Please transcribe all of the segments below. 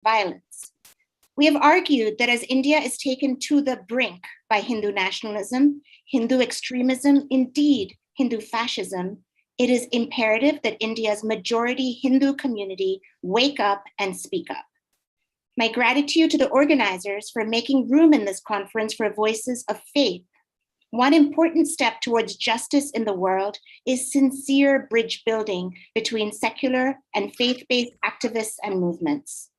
violence. We have argued that as India is taken to the brink by Hindu nationalism, Hindu extremism, indeed Hindu fascism, it is imperative that India's majority Hindu community wake up and speak up. My gratitude to the organizers for making room in this conference for voices of faith. One important step towards justice in the world is sincere bridge building between secular and faith-based activists and movements.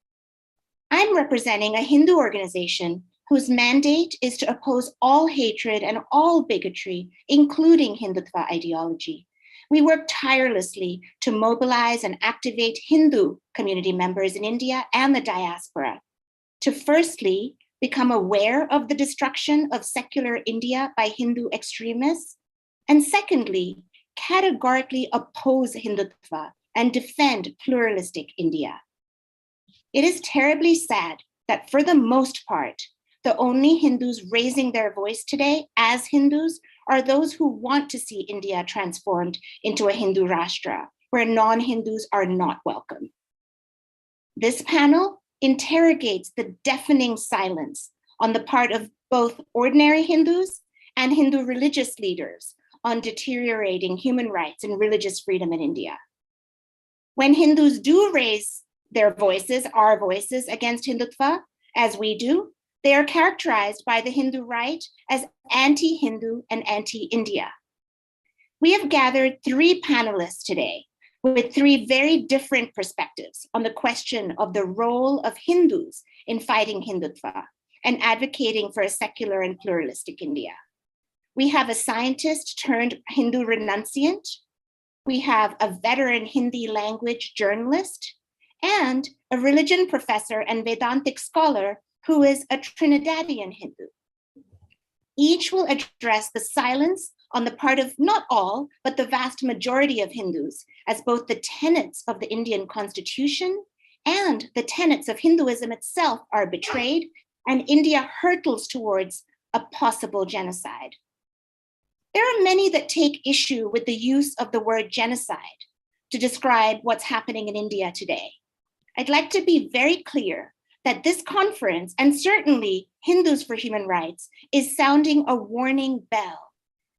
I'm representing a Hindu organization whose mandate is to oppose all hatred and all bigotry, including Hindutva ideology. We work tirelessly to mobilize and activate Hindu community members in India and the diaspora to firstly become aware of the destruction of secular India by Hindu extremists, and secondly, categorically oppose Hindutva and defend pluralistic India. It is terribly sad that for the most part, the only Hindus raising their voice today as Hindus are those who want to see India transformed into a Hindu Rashtra, where non-Hindus are not welcome. This panel interrogates the deafening silence on the part of both ordinary Hindus and Hindu religious leaders on deteriorating human rights and religious freedom in India. When Hindus do raise their voices, our voices against Hindutva, as we do, they are characterized by the Hindu right as anti-Hindu and anti-India. We have gathered 3 panelists today with 3 very different perspectives on the question of the role of Hindus in fighting Hindutva and advocating for a secular and pluralistic India. We have a scientist turned Hindu renunciant. We have a veteran Hindi language journalist and a religion professor and Vedantic scholar who is a Trinidadian Hindu. Each will address the silence on the part of not all, but the vast majority of Hindus as both the tenets of the Indian constitution and the tenets of Hinduism itself are betrayed and India hurtles towards a possible genocide. There are many that take issue with the use of the word genocide to describe what's happening in India today. I'd like to be very clear that this conference, and certainly Hindus for Human Rights, is sounding a warning bell.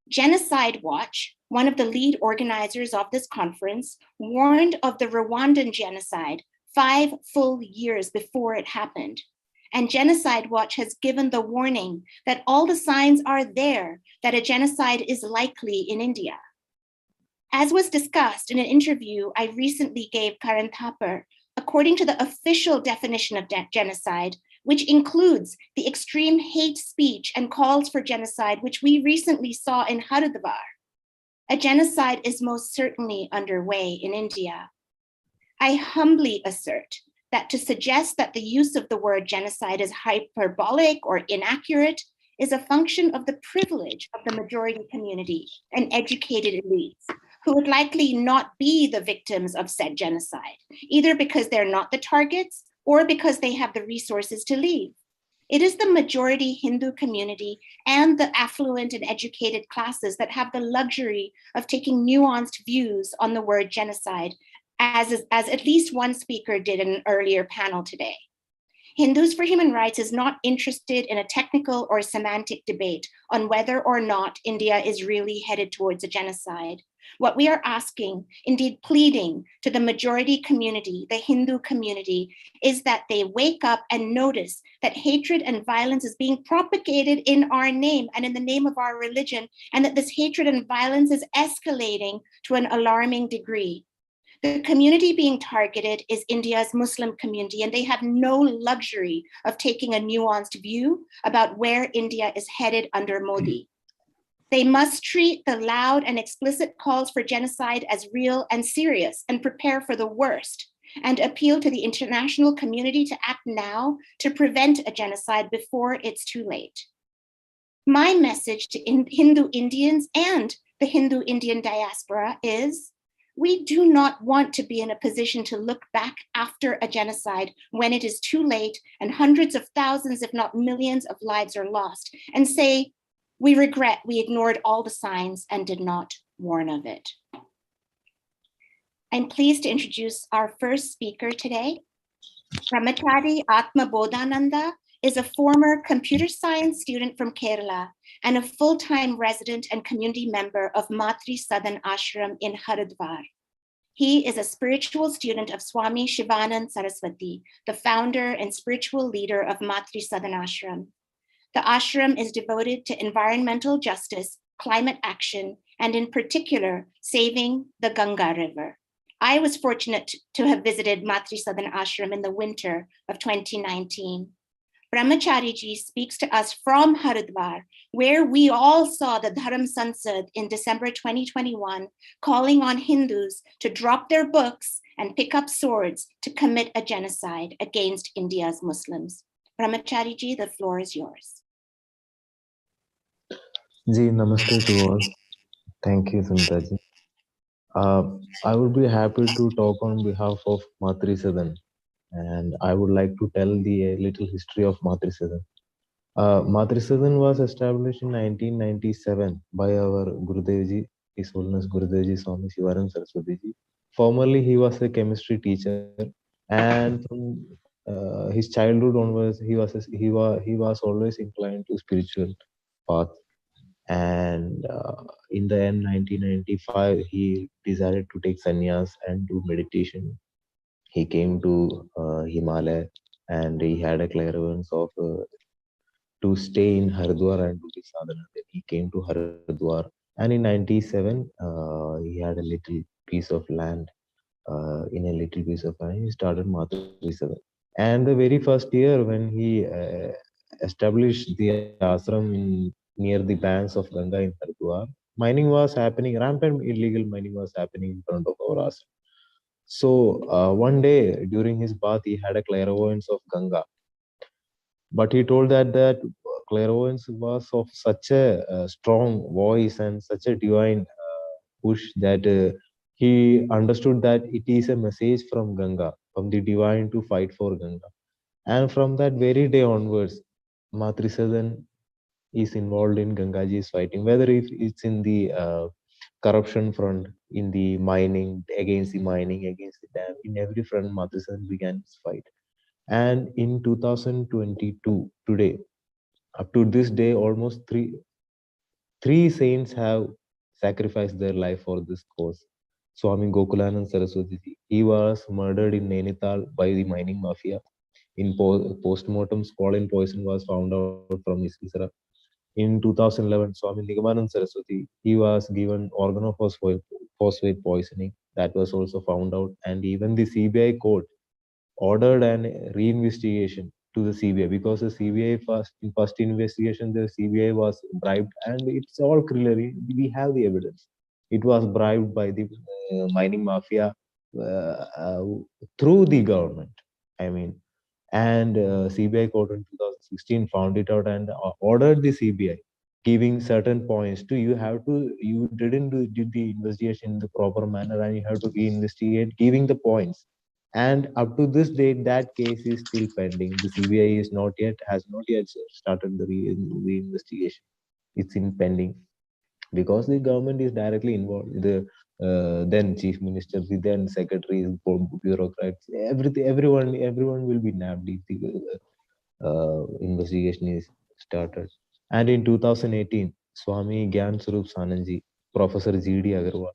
Genocide Watch, one of the lead organizers of this conference, warned of the Rwandan genocide 5 full years before it happened. And Genocide Watch has given the warning that all the signs are there that a genocide is likely in India. As was discussed in an interview I recently gave Karan Thapar, according to the official definition of genocide, which includes the extreme hate speech and calls for genocide, which we recently saw in Haridwar, a genocide is most certainly underway in India. I humbly assert that to suggest that the use of the word genocide is hyperbolic or inaccurate is a function of the privilege of the majority community and educated elites who would likely not be the victims of said genocide, either because they're not the targets or because they have the resources to leave. It is the majority Hindu community and the affluent and educated classes that have the luxury of taking nuanced views on the word genocide, as at least one speaker did in an earlier panel today. Hindus for Human Rights is not interested in a technical or semantic debate on whether or not India is really headed towards a genocide. What we are asking, indeed pleading to the majority community, the Hindu community, is that they wake up and notice that hatred and violence is being propagated in our name and in the name of our religion, and that this hatred and violence is escalating to an alarming degree. The community being targeted is India's Muslim community, and they have no luxury of taking a nuanced view about where India is headed under Modi. They must treat the loud and explicit calls for genocide as real and serious and prepare for the worst, and appeal to the international community to act now to prevent a genocide before it's too late. My message to Hindu Indians and the Hindu Indian diaspora is, we do not want to be in a position to look back after a genocide when it is too late and hundreds of thousands, if not millions of lives are lost, and say, we regret we ignored all the signs and did not warn of it. I'm pleased to introduce our first speaker today, Brahmachari Atma Bodhananda is a former computer science student from Kerala and a full-time resident and community member of Matri Sadan Ashram in Haridwar. He is a spiritual student of Swami Shivanand Saraswati, the founder and spiritual leader of Matri Sadan Ashram. The ashram is devoted to environmental justice, climate action, and in particular, saving the Ganga River. I was fortunate to have visited Matri Sadan Ashram in the winter of 2019. Brahmachari ji speaks to us from Haridwar, where we all saw the Dharma Sansad in December 2021, calling on Hindus to drop their books and pick up swords to commit a genocide against India's Muslims. Brahmachari ji, the floor is yours. Ji, namaste to all. Thank you, Sundaji. I would be happy to talk on behalf of Matri Sadan, and I would like to tell the little history of Matri Sadan. Matri Sadan was established in 1997 by our Gurudevji, His Holiness Gurudevji Swami Shivaram Saraswati ji. Formerly, he was a chemistry teacher, and from his childhood onwards, he was always inclined to spiritual path. And in the end, 1995, he decided to take sannyas and do meditation. He came to Himalaya, and he had a clairvoyance of to stay in Haridwar and do the sadhana. Then he came to Haridwar, and in 97, he had a little piece of land. In a little piece of land, he started Matri Sadan. And the very first year when he established the ashram near the banks of Ganga in Haridwar, mining was happening, rampant illegal mining was happening in front of our ashram. So one day during his bath, he had a clairvoyance of Ganga, but he told that clairvoyance was of such a strong voice and such a divine push that he understood that it is a message from Ganga, from the divine to fight for Ganga. And from that very day onwards, Matrisadan is involved in Gangaji's fighting, whether if it's in the corruption front, in the mining, against the dam, in every front, Matrisadan began his fight. And in 2022, today, up to this day, almost three saints have sacrificed their life for this cause. Swami Gokulanand Saraswati ji, he was murdered in Nainital by the mining mafia. In post-mortem, squalene poison was found out from his viscera. In 2011, Swami Nigamanand Saraswati, he was given organophosphate poisoning. That was also found out. And even the CBI court ordered an reinvestigation to the CBI, because the CBI first investigation, the CBI was bribed, and it's all clearly, we have the evidence. It was bribed by the mining mafia uh, through the government. I mean, and CBI court in 2016 found it out and ordered the CBI, giving certain points to you have to, you didn't did the investigation in the proper manner, and you have to reinvestigate, giving the points. And up to this date, that case is still pending. The CBI is not yet, has not yet started the investigation. It's in pending because the government is directly involved. The then chief minister, the then secretaries, bureaucrats, everyone will be nabbed if the investigation is started. And in 2018, Swami Gyan Sarup Sananji, Professor G.D. Agarwal,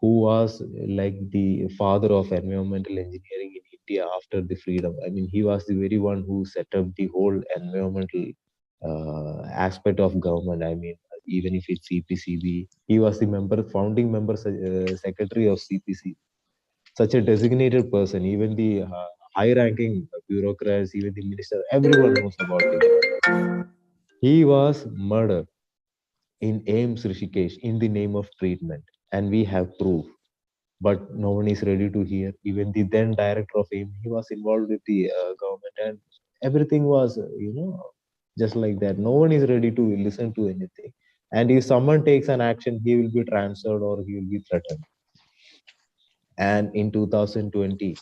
who was like the father of environmental engineering in India after the freedom. I mean, he was the very one who set up the whole environmental aspect of government. I mean, even if it's CPCB, he was the founding member, secretary of CPC. Such a designated person, even the high-ranking bureaucrats, even the minister, everyone knows about him. He was murdered in AIMS Rishikesh in the name of treatment, and we have proof, but no one is ready to hear. Even the then director of AIM, he was involved with the government, and everything was, just like that. No one is ready to listen to anything. And if someone takes an action, he will be transferred or he will be threatened. And in 2020,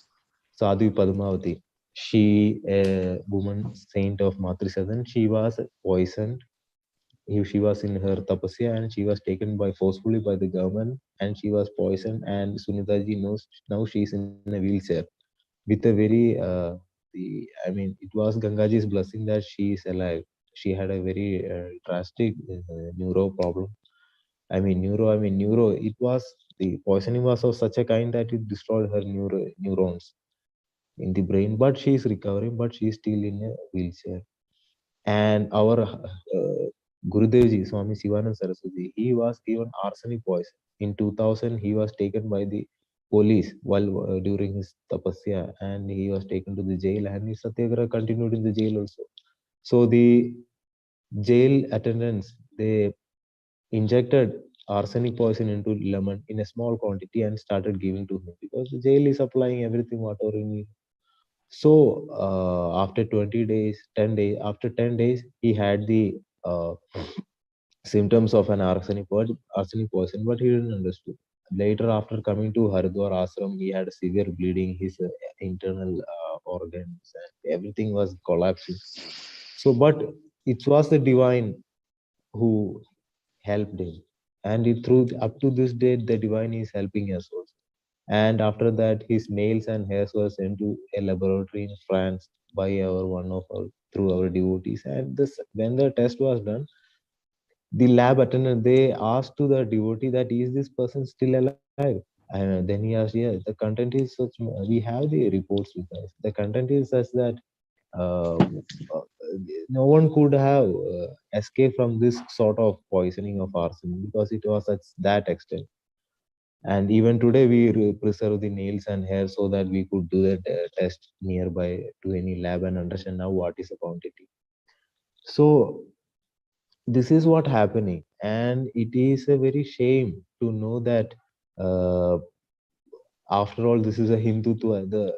Sadhu Padmavati, she, a woman saint of Matrisadan, she was poisoned. She was in her tapasya and she was taken by forcefully by the government, and she was poisoned. And Sunita ji knows now she is in a wheelchair with a very it was Gangaji's blessing that she is alive. She had a very drastic neuro problem. Neuro. It was the poisoning was of such a kind that it destroyed her neurons in the brain. But she is recovering. But she is still in a wheelchair. And our Gurudevji, Swami Sivanand Saraswati, he was given arsenic poison. In 2000, he was taken by the police while during his tapasya, and he was taken to the jail, and his satyagraha continued in the jail also. So the jail attendants, they injected arsenic poison into lemon in a small quantity and started giving to him because the jail is supplying everything whatever he needs. So after 20 days, 10 days, after 10 days, he had the uh, symptoms of an arsenic poison, but he didn't understand. Later, after coming to Haridwar ashram, he had severe bleeding, his internal organs, and everything was collapsing. So, but it was the divine who helped him, and it, through up to this date, the divine is helping us also. And after that, his nails and hairs were sent to a laboratory in France by our one of our through our devotees. And this, when the test was done, the lab attendant, they asked to the devotee that is this person still alive? And then he asked, yeah, the content is such. We have the reports with us. The content is such that uh, uh, no one could have escaped from this sort of poisoning of arsenic because it was at that extent. And even today, we preserve the nails and hair so that we could do that test nearby to any lab and understand now what is the quantity. So this is what happening, and it is a very shame to know that uh, after all, this is a Hindutva. The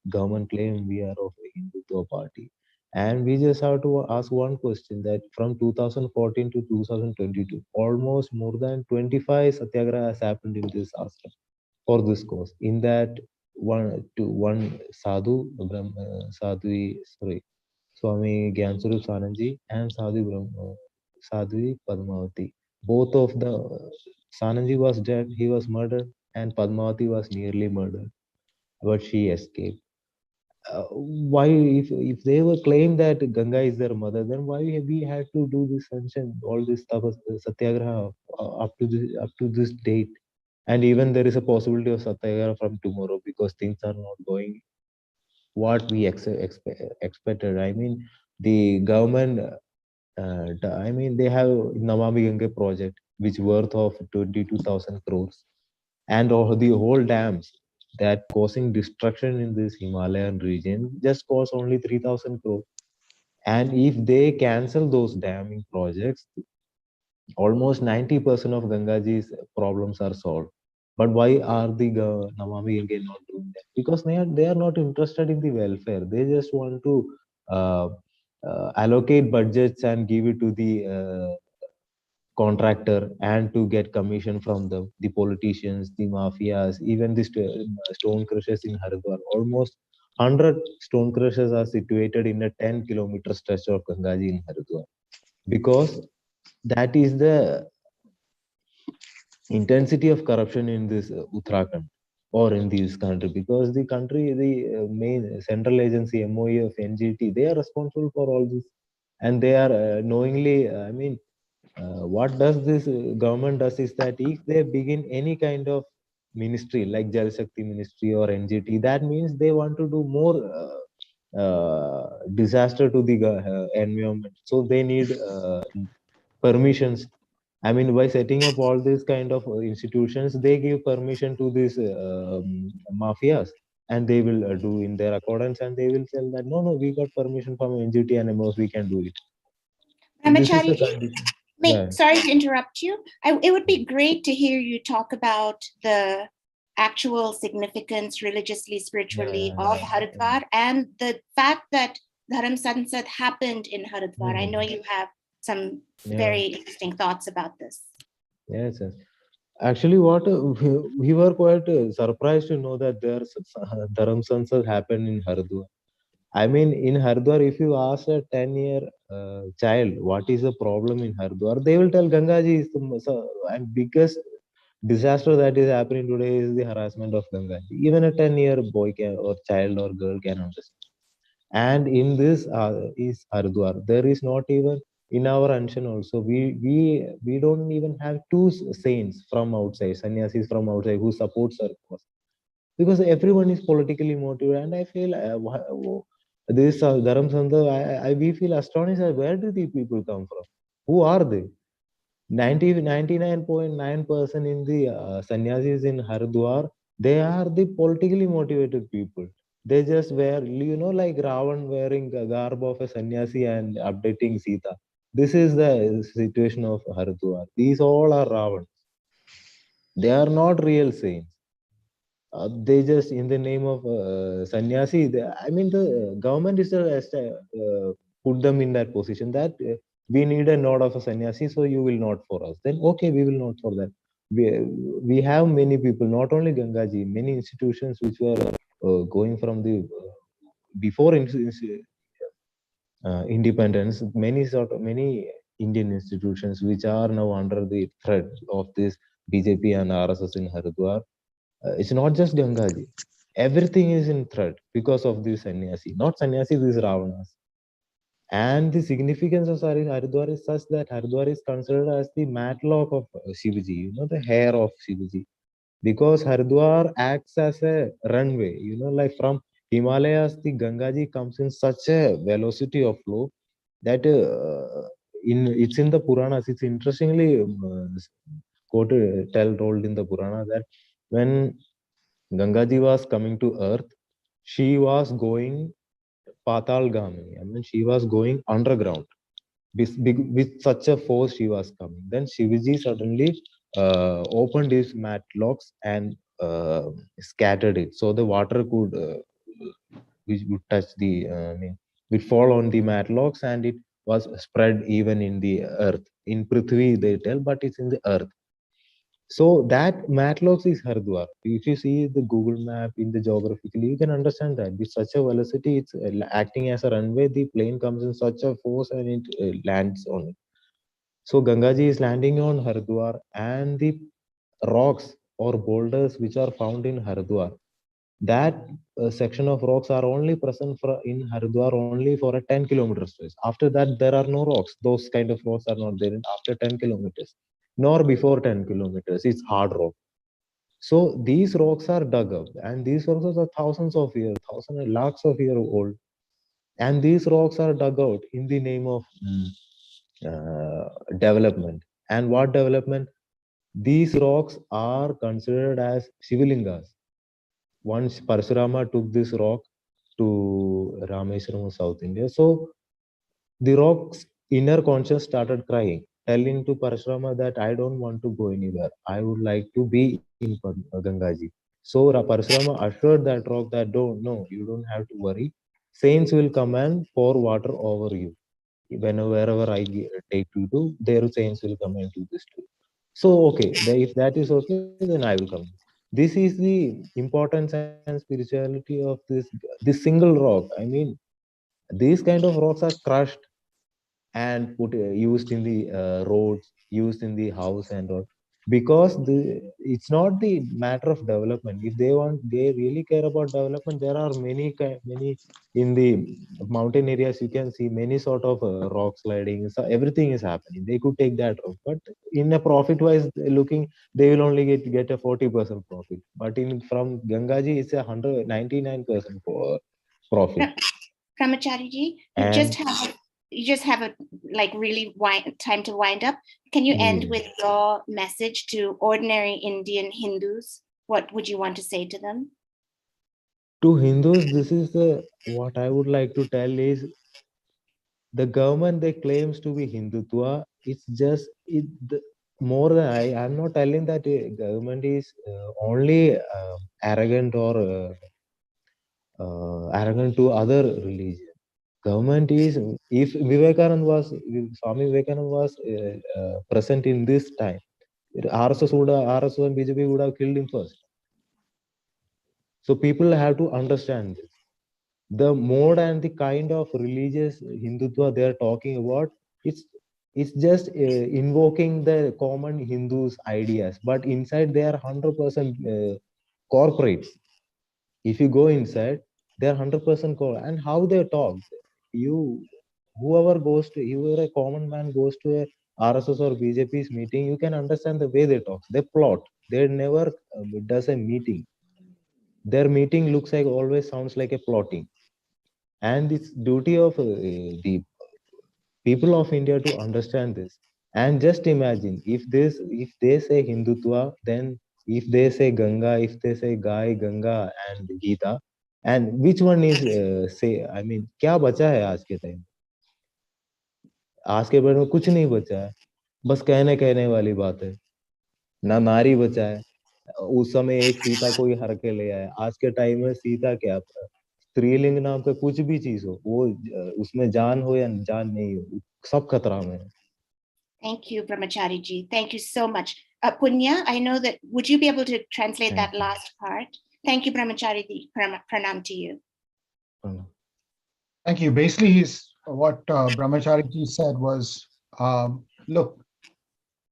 government claim we are of a Hindutva party, and we just have to ask one question: that from 2014 to 2022, almost more than 25 satyagraha has happened in this ashram for this cause. In that, one Swami Gyanswarup Sananji and Sadhu Padmavati. Both of the Sananji was dead, he was murdered, and Padmavati was nearly murdered, but she escaped. Why, if they were claim that Ganga is their mother, then why have we had to do this function, all this satyagraha up to this date? And even there is a possibility of satyagraha from tomorrow because things are not going what we expected. The government, they have Namami Gange project, which worth of 22,000 crores, and the whole dams that causing destruction in this Himalayan region just cost only 3,000 crores. And if they cancel those damming projects, almost 90% of Gangaji's problems are solved. But why are the Namami Gange not doing that? Because they are not interested in the welfare. They just want to uh, allocate budgets and give it to the contractor and to get commission from the politicians, the mafias, even the stone crushers in Haridwar. Almost 100 stone crushers are situated in a 10-kilometer stretch of Gangaji in Haridwar because that is the intensity of corruption in this Uttarakhand or in this country, because the main central agency MOE of NGT, they are responsible for all this, and they are knowingly. What does this government does is that if they begin any kind of ministry like Jal Shakti Ministry or NGT, that means they want to do more disaster to the environment. So they need permissions. By setting up all these kind of institutions, they give permission to these mafias, and they will do in their accordance, and they will tell that no, we got permission from NGT and MOs, we can do it. So this is the Brahmachari, condition. Yeah. sorry to interrupt you. It would be great to hear you talk about the actual significance religiously, spiritually of Haridwar and the fact that Dharma Sansad happened in Haridwar. I know you have some very interesting thoughts about this. Yes, yes. Actually, what we were quite surprised to know that there's Dharam Sansad happened in Haridwar. In Haridwar, if you ask a 10-year child what is the problem in Haridwar, they will tell Gangaji is and biggest disaster that is happening today is the harassment of Gangaji. Even a 10-year boy can, or child or girl can understand. And in this is Haridwar. There is not even in our ancient also. We don't even have two saints from outside, sannyasis from outside who supports our cause, because everyone is politically motivated. And I feel this Dharam Sandha, we feel astonished. Where do these people come from? Who are they? 99.9% in the sannyasis in Haridwar, they are the politically motivated people. They just wear, like Ravan wearing a garb of a sannyasi and updating Sita. This is the situation of Haridwar. These all are Ravan. They are not real saints. They just, in the name of sannyasi, I mean, the government is put them in that position that we need a nod of a sannyasi, so you will not for us. Then, okay, we will not for that. We have many people, not only Gangaji, many institutions which were going from the before independence, many Indian institutions which are now under the threat of this BJP and RSS in Haridwar. It's not just Gangaji. Everything is in threat because of this sannyasi. Not sannyasi, these Ravanas. And the significance of Haridwar is such that Haridwar is considered as the matlock of Shivaji, the hair of Shivaji. Because Haridwar acts as a runway, like from Himalayas, the Gangaji comes in such a velocity of flow that it's in the Puranas. It's interestingly quoted, told in the Purana that when Gangaji was coming to earth, she was going Patalgami. I mean, she was going underground. With such a force, she was coming. Then Shivaji suddenly opened his matlocks and scattered it. So the water could, which would touch the, I mean, would fall on the matlocks, and it was spread even in the earth. In Prithvi, they tell, but it's in the earth. So that matlocks is Haridwar. If you see the Google map in the geographically, you can understand that with such a velocity, it's acting as a runway. The plane comes in such a force and it lands on it. So Gangaji is landing on Haridwar, and the rocks or boulders which are found in Haridwar, that section of rocks are only present for in Haridwar only for a 10 kilometers stretch. After that, there are no rocks. Those kind of rocks are not there after 10 kilometers, nor before 10 kilometers. It's hard rock. So these rocks are dug up, and these rocks are thousands of years, thousands and lakhs of years old. And these rocks are dug out in the name of development. And what development? These rocks are considered as Shivalingas. Once Parshurama took this rock to Rameswaram, South India, so the rock's inner conscience started crying, telling to Parshurama that I don't want to go anywhere. I would like to be in Gangaji. So Parshurama assured that rock that don't, no, you don't have to worry. Saints will come and pour water over you. Wherever I take you to, their saints will come and do this too. So okay, if that is okay, then I will come. This is the importance and spirituality of this single rock. I mean, these kind of rocks are crushed and put used in the roads, used in the house and all, because it's not the matter of development. If they really care about development, there are many in the mountain areas. You can see many sort of rock sliding, so everything is happening. They could take that rock, but in a profit wise looking, they will only get a 40% profit. But in from Gangaji, it's 199% profit. Brahmachari ji, And you just have a like really time to wind up. Can you end with your message to ordinary Indian Hindus? What would you want to say to them? to Hindus, this is what I would like to tell is the government they claims to be Hindutva. It's just more than I'm not telling that government is only arrogant or arrogant to other religion. Government is, if Swami Vivekananda was present in this time, RSS and BJP would have killed him first. So people have to understand this. The mode and the kind of religious Hindutva they are talking about, it's just invoking the common Hindus ideas, but inside they are 100% corporates. If you go inside, They're 100% core. And how they talk, you, whoever goes to, whoever a common man goes to a RSS or BJP's meeting, you can understand the way they talk. They plot. They never does a meeting. Their meeting looks like, always sounds like a plotting. And it's duty of the people of India to understand this. And just imagine, if they say Hindutva, then if they say Ganga, if they say Gai, Ganga and Gita, and which one is say, I mean, क्या बचा है आज के time? आज के time में कुछ नहीं बचा है, बस कहने कहने वाली बात है. ना नारी बचा है. उस समय एक सीता को ही हर के ले आया. आज के टाइम में सीता क्या, स्त्रीलिंग नाम का कुछ भी चीज हो, वो उसमें जान हो या जान नहीं हो, सब खतरा में है. Thank you, Brahmachari ji. Thank you so much. Punya, I know that, would you be able to translate that last part? Thank you, Brahmachari ji. Pranam to you. Thank you. Basically, what Brahmachari ji said was, look,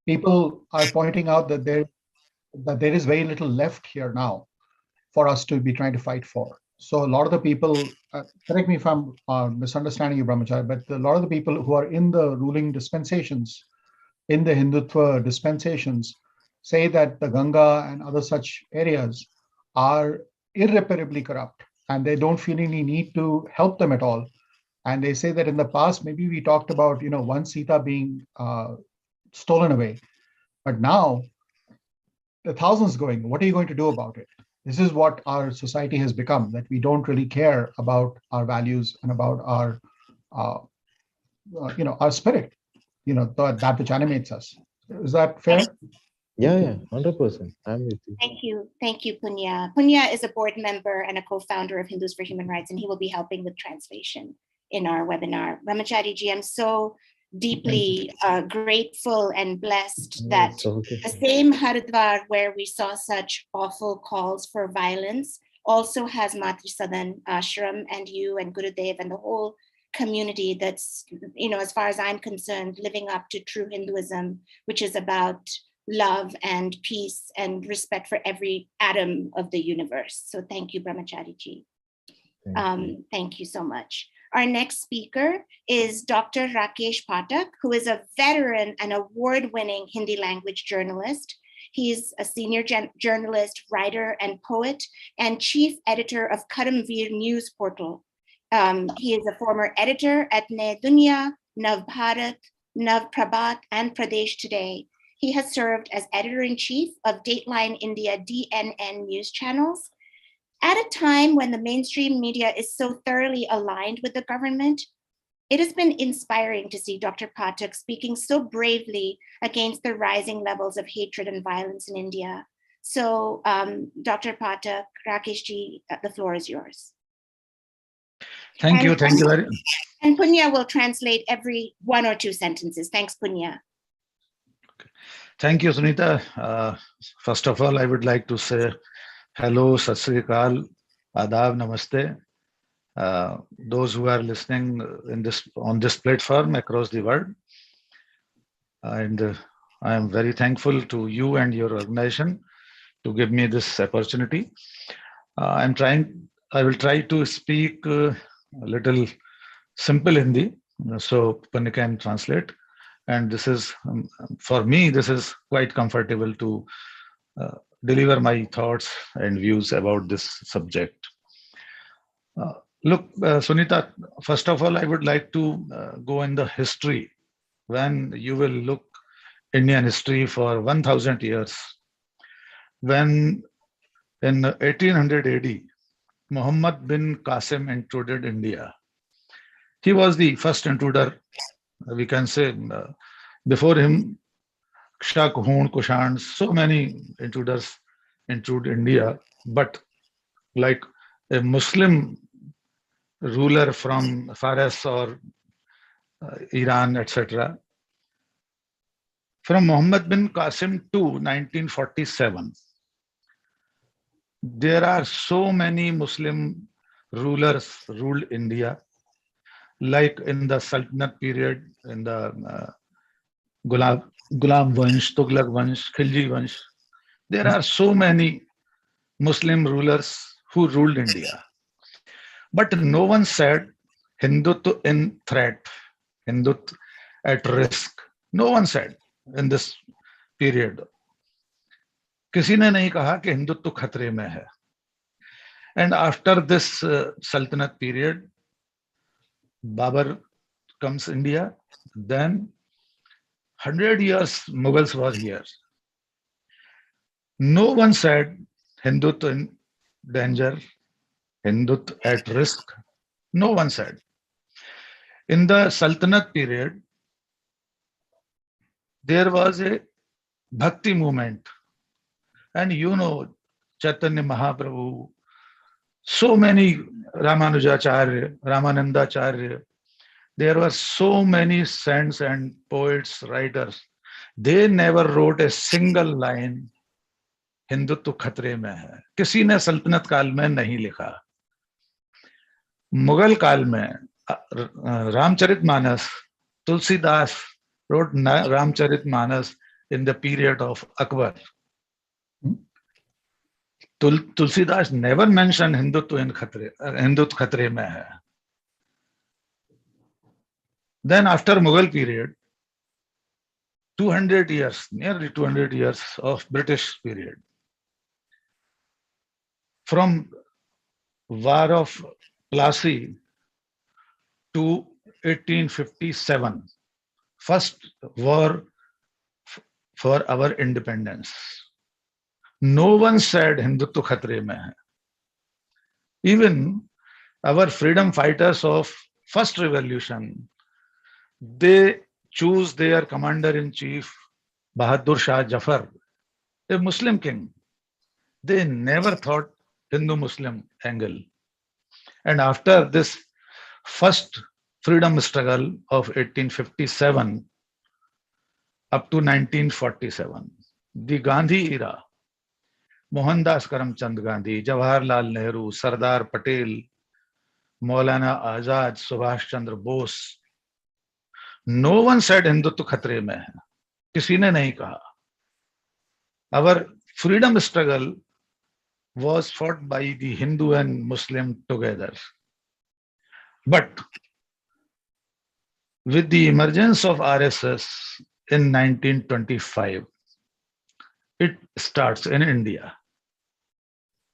people are pointing out that there is very little left here now for us to be trying to fight for. So a lot of the people, correct me if I'm misunderstanding you, Brahmachari, but a lot of the people who are in the ruling dispensations, in the Hindutva dispensations, say that the Ganga and other such areas are irreparably corrupt and they don't feel any need to help them at all. And they say that in the past, maybe we talked about, one Sita being stolen away, but now the thousands going, what are you going to do about it? This is what our society has become, that we don't really care about our values and about our, our spirit, that which animates us. Is that fair? Yeah, 100%. I'm with you. Thank you, Punya. Punya is a board member and a co-founder of Hindus for Human Rights, and he will be helping with translation in our webinar. Brahmachari ji, I'm so deeply grateful and blessed that the same Haridwar where we saw such awful calls for violence also has Matri Sadan Ashram and you and Gurudev and the whole community that's, as far as I'm concerned, living up to true Hinduism, which is about love and peace and respect for every atom of the universe. So thank you, Brahmachari ji. Thank you so much. Our next speaker is Dr. Rakesh Patak, who is a veteran and award-winning Hindi language journalist. He's a senior journalist, writer, and poet, and chief editor of Karamveer News Portal. He is a former editor at Naya Dunya, Nav Bharat, Nav Prabhat, and Pradesh Today. He has served as editor-in-chief of Dateline India DNN news channels. At a time when the mainstream media is so thoroughly aligned with the government, it has been inspiring to see Dr. Patak speaking so bravely against the rising levels of hatred and violence in India. So, Dr. Patak, Rakesh ji, the floor is yours. Thank you very much. And Punya will translate every 1 or 2 sentences. Thanks, Punya. Okay. Thank you, Sunita. First of all, I would like to say hello, Sat Sri Akal, Adab, Namaste. Those who are listening on this platform across the world. And I am very thankful to you and your organization to give me this opportunity. I will try to speak a little simple Hindi, so Punya can translate. And this is, for me, this is quite comfortable to deliver my thoughts and views about this subject. Look, Sunita, first of all, I would like to go in the history. When you will look Indian history for 1000 years, when in 1800 AD, Muhammad bin Qasim intruded India. He was the first intruder, we can say. Before him, Shak, Hun, Kushan, so many intruders intrude India, but like a Muslim ruler from Faras or Iran, etc. From Muhammad bin Qasim to 1947, there are so many Muslim rulers ruled India, like in the Sultanate period, in the Ghulam Vansh, Tughlaq Vansh, Khilji Vansh. There are so many Muslim rulers who ruled India. But no one said Hindutva in threat, Hindutva at risk. No one said in this period. किसी ने नहीं कहा कि हिंदुत्व खतरे में है. And after this Sultanate period, Babur comes India. Then 100 years Mughals was here. No one said Hindutva in danger, Hindutva at risk. No one said. In the Sultanate period, there was a bhakti movement. And you know, Chaitanya Mahaprabhu, so many Ramanujacharya, Ramanandacharya, there were so many saints and poets, writers. They never wrote a single line, Hindutva खतरे में है. किसी ने सल्तनत काल में नहीं लिखा. मुगल काल में Ramcharitmanas, Tulsidas wrote Ramcharitmanas in the period of Akbar. Tulsidas never mentioned Hindutva in Hindutva khatre mein hai. Then after Mughal period, 200 years, nearly 200 years of British period. From War of Plassey to 1857, first war for our independence. No one said Hindutva khatre mein hai. Even our freedom fighters of first revolution, they choose their commander-in-chief, Bahadur Shah Jafar, a Muslim king. They never thought Hindu-Muslim angle. And after this first freedom struggle of 1857 up to 1947, the Gandhi era, Mohandas Karamchand Gandhi, Jawaharlal Nehru, Sardar Patel, Maulana Azad, Subhash Chandra Bose, no one said Hindutva khatre mein hai. Kisi ne nahi kaha. Our freedom struggle was fought by the Hindu and Muslim together. But with the emergence of RSS in 1925, it starts in India.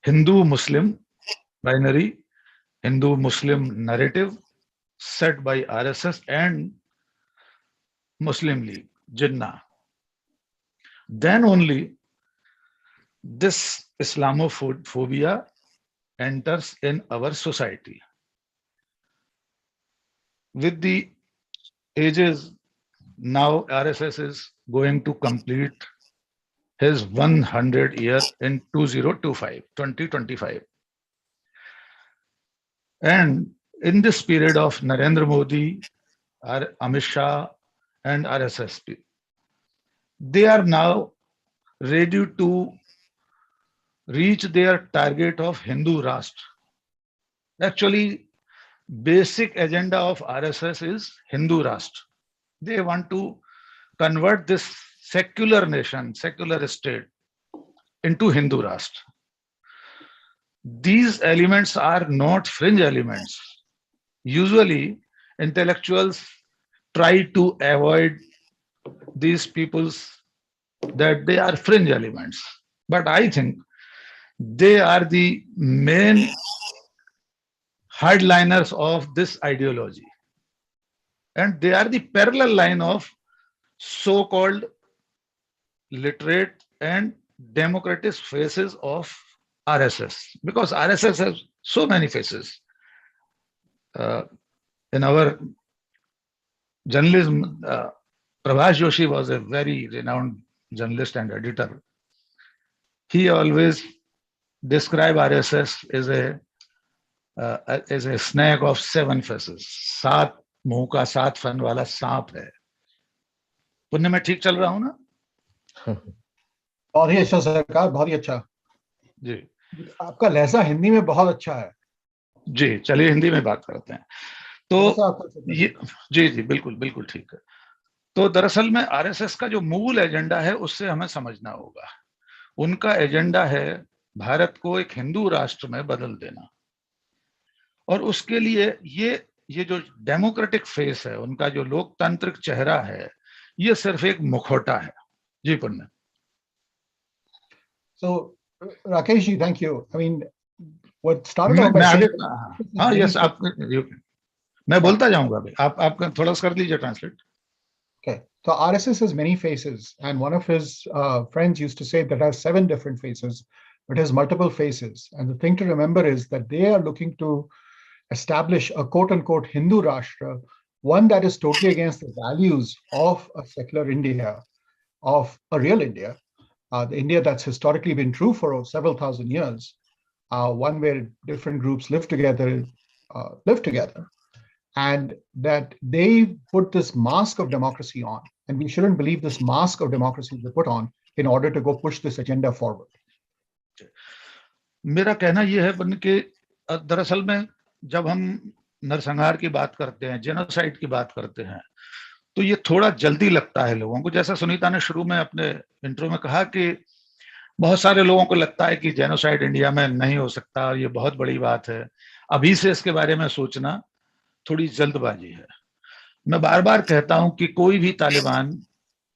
Hindu-Muslim binary, Hindu-Muslim narrative set by RSS and Muslim League, Jinnah. Then only this Islamophobia enters in our society. With the ages, now RSS is going to complete his 100 year in 2025. And in this period of Narendra Modi, Amit Shah and RSS, they are now ready to reach their target of Hindu Rashtra. Actually, basic agenda of RSS is Hindu Rashtra. They want to convert this secular nation, secular state into Hindu Rashtra. These elements are not fringe elements. Usually, intellectuals try to avoid these peoples that they are fringe elements. But I think they are the main hardliners of this ideology. And they are the parallel line of so-called literate and democratist faces of RSS. Because RSS has so many faces. In our journalism, Prabhas Joshi was a very renowned journalist and editor. He always described RSS as a snake of 7 faces. 7 मुंह का 7 fun वाला सांप है. पुण्य में ठीक चल रहा हूं ना? बहुत ही अच्छा सरकार, बहुत ही अच्छा जी. आपका लहजा हिंदी में बहुत अच्छा है जी. चलिए हिंदी में बात करते हैं. तो ये जी बिल्कुल बिल्कुल ठीक है. तो दरअसल में आरएसएस का जो मूल एजेंडा है उससे हमें समझना होगा. उनका एजेंडा है भारत को एक हिंदू राष्ट्र में बदल देना. और उसके लिए ये जो डेमोक्रेटिक फेस है, उनका जो लोकतांत्रिक चेहरा है, ये सिर्फ एक मुखौटा है। जी पंडित। So, Rakesh ji, thank you. I mean, what started off by मैं आगे, saying, हाँ यस, आप, मैं बोलता Yeah. जाऊंगा अभी, आप थोड़ा सा कर लीजिए translate. Okay, so RSS has many faces, and one of his friends used to say that has 7 different faces, but has multiple faces. And the thing to remember is that they are looking to establish a quote-unquote Hindu Rashtra, one that is totally against the values of a secular India, of a real India, the India that's historically been true for several thousand years, one where different groups live together, and that they put this mask of democracy on, and we shouldn't believe this mask of democracy they put on in order to go push this agenda forward. मेरा कहना यह है बन के, दरअसल में जब हम नरसंहार की बात करते हैं, जेनोसाइड की बात करते हैं, तो ये थोड़ा जल्दी लगता है लोगों को। जैसा सुनीता ने शुरू में अपने इंट्रो में कहा कि बहुत सारे लोगों को लगता है कि जेनोसाइड इंडिया में नहीं हो सकता और ये बहुत बड़ी बात है, अभी से इसके बारे में सोचना थोड़ी जल्दबाजी है। मैं बार बार कहता हूं कि कोई भी तालिबान,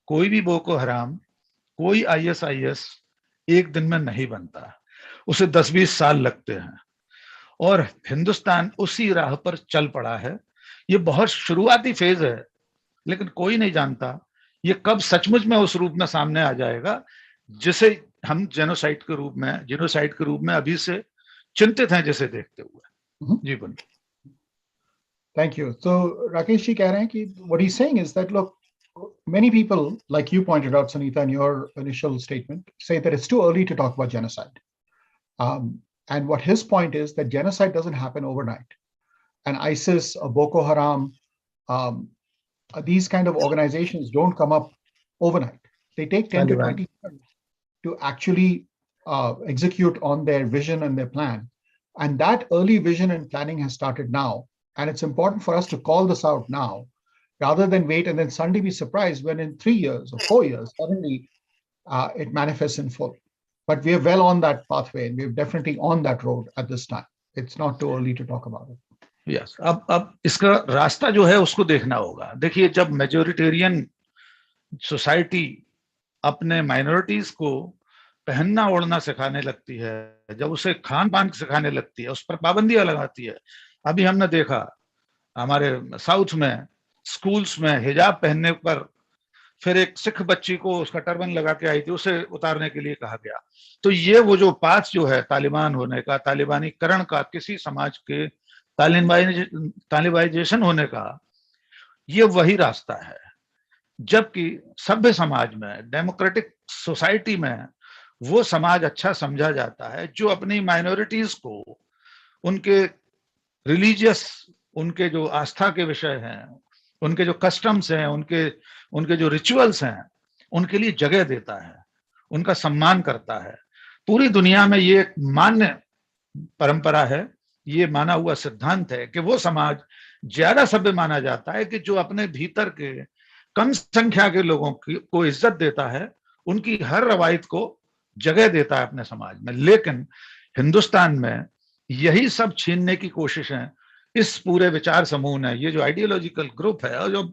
कोई भी बोको हराम, कोई ISIS एक दिन में नहीं बनता, उसे 10-20 साल लगते हैं, और हिंदुस्तान उसी राह पर चल पड़ा है। ये बहुत शुरुआती फेज है, लेकिन कोई नहीं जानता ये कब सचमुच में उस रूप में सामने आ जाएगा जिसे हम जेनोसाइड के रूप में अभी से चिंतित हैं, जिसे देखते हुए। जी बोलिए। Thank you. So Rakesh ji कह रहे हैं कि what he's saying is that, look, many people, like you pointed out, Sunita, in your initial statement, say that it's too early to talk about genocide. And what his point is that genocide doesn't happen overnight. And ISIS, Boko Haram, these kind of organizations don't come up overnight. They take 10 to 20 years to actually execute on their vision and their plan. And that early vision and planning has started now. And it's important for us to call this out now, rather than wait and then suddenly be surprised when in 3 years or 4 years, suddenly it manifests in full. But we are well on that pathway, and we're definitely on that road at this time. It's not too early to talk about it. Yes. अब इसका रास्ता जो है उसको देखना होगा। देखिए, जब मेजोरिटेरियन सोसाइटी अपने माइनॉरिटीज को पहनना ओढ़ना सिखाने लगती है, जब उसे खान पान सिखाने लगती है, उस पर पाबंदियां लगाती है। अभी हमने देखा हमारे साउथ में स्कूल्स में हिजाब पहनने पर फिर एक सिख बच्ची को उसका टर्बन लगा के आई थी, उसे उतारने के लिए कहा गया। तो ये वो जो पाथ जो है तालिबान होने का, तालिबानीकरण का, किसी समाज के तालिबाइजेशन होने का, ये वही रास्ता है। जबकि सभ्य समाज में, डेमोक्रेटिक सोसाइटी में, वो समाज अच्छा समझा जाता है जो अपनी माइनॉरिटीज को उनके रिलीजियस, उनके जो आस्था के विषय हैं, उनके जो कस्टम्स हैं, उनके जो रिचुअल्स हैं, उनके लिए जगह देता है, उनका सम्मान करता है। पूरी दुनिया में ये एक मान्य परंपरा है, ये माना हुआ सिद्धांत है कि वो समाज ज्यादा सभ्य माना जाता है कि जो अपने भीतर के कम संख्या के लोगों को इज्जत देता है, उनकी हर रवायत को जगह देता है अपने समाज में। लेकिन हिंदुस्तान में यही सब छीनने की कोशिशें इस पूरे विचार समूह ने, ये जो आइडियोलॉजिकल ग्रुप है, और जो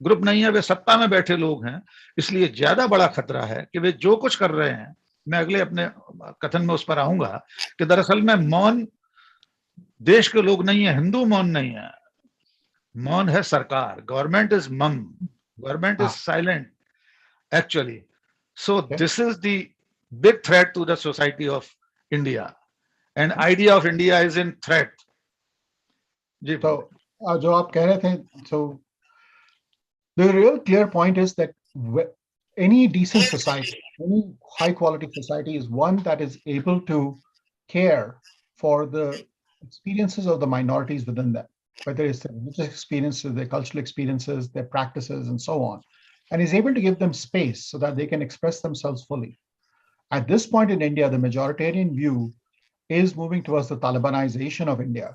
ग्रुप नहीं है वे सत्ता में बैठे लोग हैं, इसलिए ज्यादा बड़ा खतरा है कि वे जो कुछ कर रहे हैं, मैं अगले अपने कथन में उस पर आऊंगा कि दरअसल में मौन देश के लोग नहीं है, हिंदू मौन नहीं है, मौन है सरकार। Government is mm, government is silent actually. So this is the big threat to the society of India, and idea of India is in threat. जी, तो जो आप कह रहे थे, so the real clear point is that any decent society, any high quality society, is one that is able to care for the experiences of the minorities within them, whether it's their religious experiences, their cultural experiences, their practices, and so on, and is able to give them space so that they can express themselves fully. At this point in India, the majoritarian view is moving towards the Talibanization of India.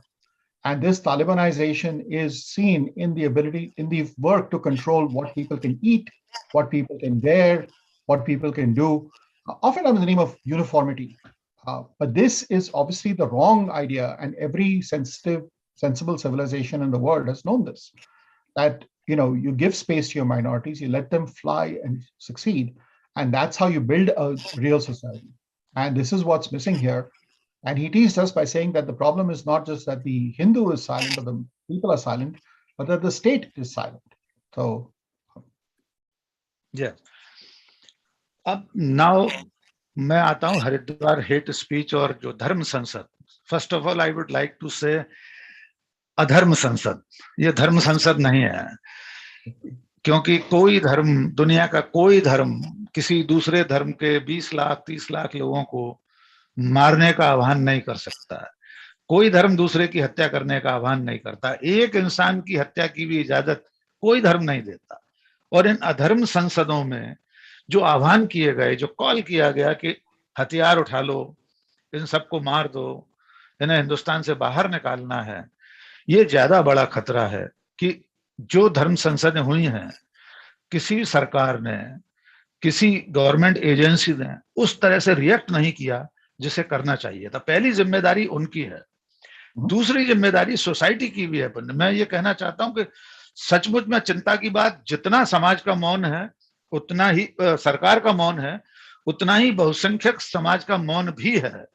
And this Talibanization is seen in the ability, in the work to control what people can eat, what people can wear, what people can do, often in the name of uniformity. But this is obviously the wrong idea, and every sensitive sensible civilization in the world has known this, that you give space to your minorities, you let them fly and succeed, and that's how you build a real society. And this is what's missing here. And he teased us by saying that the problem is not just that the Hindu is silent or the people are silent, but that the state is silent. So yeah. अब now मैं आता हूं Haridwar hate speech और जो Dharam Sansad. First of all I would like to say Adharam संसद. ये धर्म संसद नहीं है, क्योंकि कोई धर्म, दुनिया का कोई धर्म किसी दूसरे धर्म के 20 लाख 30 लाख लोगों को मारने का आह्वान नहीं कर सकता है. कोई धर्म दूसरे की हत्या करने का आह्वान नहीं करता. एक इंसान की हत्या की भी इजाजत कोई धर्म नहीं देता. और इन अधर्म संसदों में जो आह्वान किए गए, जो कॉल किया गया कि हथियार उठा लो, इन सबको मार दो, इन्हें हिंदुस्तान से बाहर निकालना है, ये ज्यादा बड़ा खतरा है कि जो धर्म संसदें हुई हैं, किसी सरकार ने, किसी गवर्नमेंट एजेंसी ने उस तरह से रिएक्ट नहीं किया जिसे करना चाहिए था. पहली जिम्मेदारी उनकी है. दूसरी जिम्मेदारी सोसाइटी की भी है. मैं ये कहना चाहता हूं कि सचमुच में चिंता की बात, जितना समाज का मौन है उतना ही सरकार का मौन है, उतना ही बहुसंख्यक समाज का मौन भी है.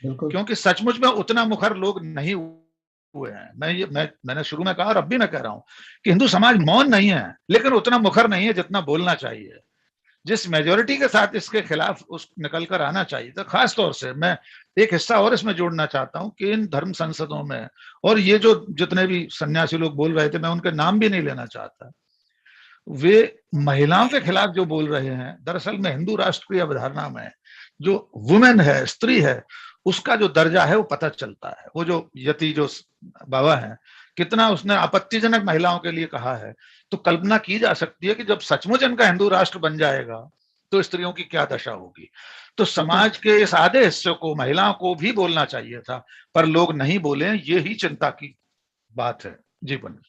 क्योंकि सचमुच में उतना मुखर लोग नहीं हुए हैं. मैंने शुरू में कहा और अब भी मैं कह रहा हूं कि हिंदू समाज मौन नहीं है, लेकिन उतना मुखर नहीं है जितना बोलना चाहिए. जिस मेजोरिटी के साथ इसके खिलाफ उस निकल कर आना चाहिए था. खास तौर से मैं एक हिस्सा और इसमें जोड़ना चाहता हूं कि इन धर्म संसदों में, और ये जो जितने भी सन्यासी लोग बोल रहे थे, मैं उनके नाम भी नहीं लेना चाहता, वे महिलाओं के खिलाफ जो बोल रहे हैं, दरअसल में हिंदू राष्ट्र की अवधारणा में जो वुमेन है, स्त्री है, उसका जो दर्जा है वो पता चलता है. वो जो यति जो बाबा है, कितना उसने आपत्तिजनक महिलाओं के लिए कहा है. तो कल्पना की जा सकती है कि जब सचमुच इनका हिंदू राष्ट्र बन जाएगा तो स्त्रियों की क्या दशा होगी. तो समाज के इस आधे हिस्से को, महिलाओं को भी बोलना चाहिए था, पर लोग नहीं बोले. ये ही चिंता की बात है. जी पंडित.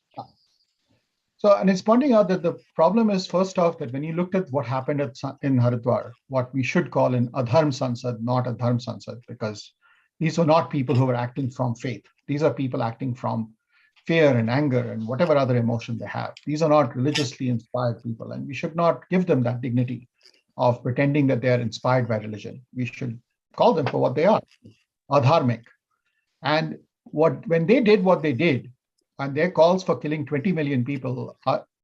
So, and it's pointing out that the problem is, first off, that when you looked at what happened in Haridwar, what we should call an Adharm Sansad, not a Dharm Sansad, because these were not people who were acting from faith. These are people acting from fear and anger and whatever other emotion they have. These are not religiously inspired people, and we should not give them that dignity of pretending that they are inspired by religion. We should call them for what they are, adharmic. And when they did what they did, and their calls for killing 20 million people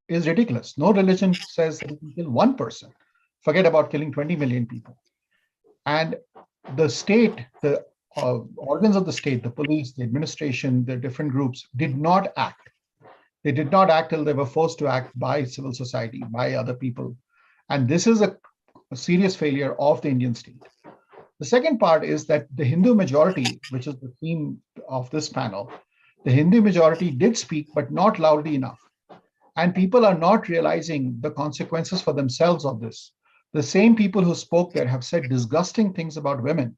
is ridiculous. No religion says that you can kill one person. Forget about killing 20 million people. And the state, the organs of the state, the police, the administration, the different groups did not act. They did not act till they were forced to act by civil society, by other people. And this is a serious failure of the Indian state. The second part is that the Hindu majority, which is the theme of this panel, the Hindu majority did speak, but not loudly enough. And people are not realizing the consequences for themselves of this. The same people who spoke there have said disgusting things about women,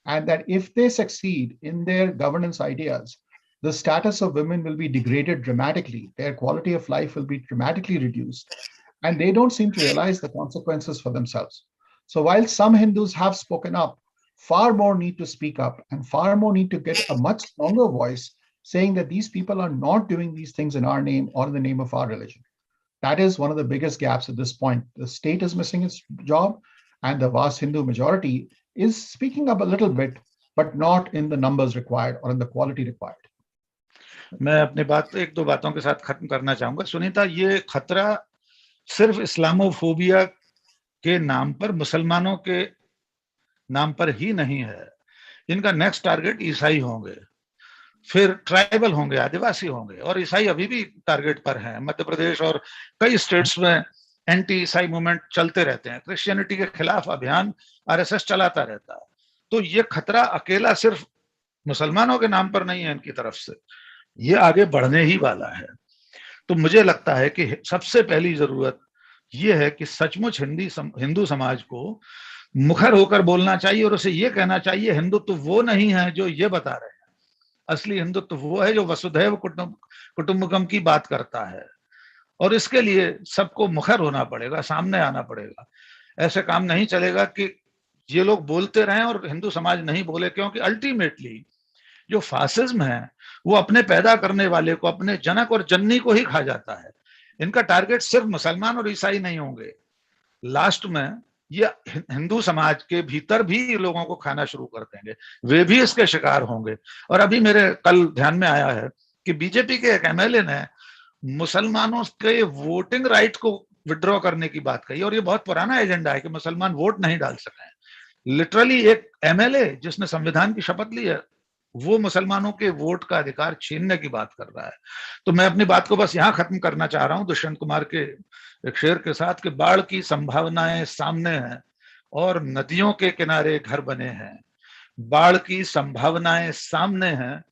and that if they succeed in their governance ideas, the status of women will be degraded dramatically. Their quality of life will be dramatically reduced. And they don't seem to realize the consequences for themselves. So while some Hindus have spoken up, far more need to speak up, and far more need to get a much stronger voice saying that these people are not doing these things in our name or in the name of our religion. That is one of the biggest gaps at this point. The state is missing its job, and the vast Hindu majority is speaking up a little bit, but not in the numbers required or in the quality required. मैं अपनी बात एक दो बातों के साथ खत्म करना चाहूंगा. सुनीता, ये खतरा सिर्फ इस्लामोफोबिया के नाम पर, मुसलमानों के नाम पर ही नहीं है. इनका नेक्स्ट टारगेट ईसाई होंगे, फिर ट्राइबल होंगे, आदिवासी होंगे, और ईसाई अभी भी टारगेट पर हैं. मध्य प्रदेश और कई स्टेट्स में एंटी ईसाई मूवमेंट चलते रहते हैं. क्रिश्चियनिटी के खिलाफ अभियान आरएसएस चलाता रहता है. तो ये खतरा अकेला सिर्फ मुसलमानों के नाम पर नहीं है इनकी तरफ से, ये आगे बढ़ने ही वाला है. तो मुझे लगता है कि सबसे पहली जरूरत ये है कि सचमुच हिंदू समाज को मुखर होकर बोलना चाहिए और उसे ये कहना चाहिए, हिंदुत्व वो नहीं है जो ये बता रहे हैं. असली हिंदुत्व वो है जो वसुधैव कुटुंबकम की बात करता है. और इसके लिए सबको मुखर होना पड़ेगा, सामने आना पड़ेगा. ऐसे काम नहीं चलेगा कि ये लोग बोलते रहें और हिंदू समाज नहीं बोले, क्योंकि अल्टीमेटली जो फासिज्म है वो अपने पैदा करने वाले को, अपने जनक और जननी को ही खा जाता है। इनका टारगेट सिर्फ मुसलमान और ईसाई नहीं होंगे, लास्ट में ये हिंदू समाज के भीतर भी लोगों को खाना शुरू कर देंगे, वे भी इसके शिकार होंगे। और अभी मेरे कल ध्यान में आया है कि बीजेपी के एक एमएलए ने मुसलमानों के वोटिंग राइट को विड्रॉ करने की बात कही, और ये बहुत पुराना एजेंडा है कि मुसलमान वोट नहीं डाल सके। लिटरली एक एमएलए जिसने संविधान की शपथ ली है, वो मुसलमानों के वोट का अधिकार छीनने की बात कर रहा है। तो मैं अपनी बात को बस यहां खत्म करना चाह रहा हूं दुष्यंत कुमार के एक शेर के साथ कि बाढ़ की संभावनाएं सामने हैं और नदियों के किनारे घर बने हैं। बाढ़ की संभावनाएं सामने हैं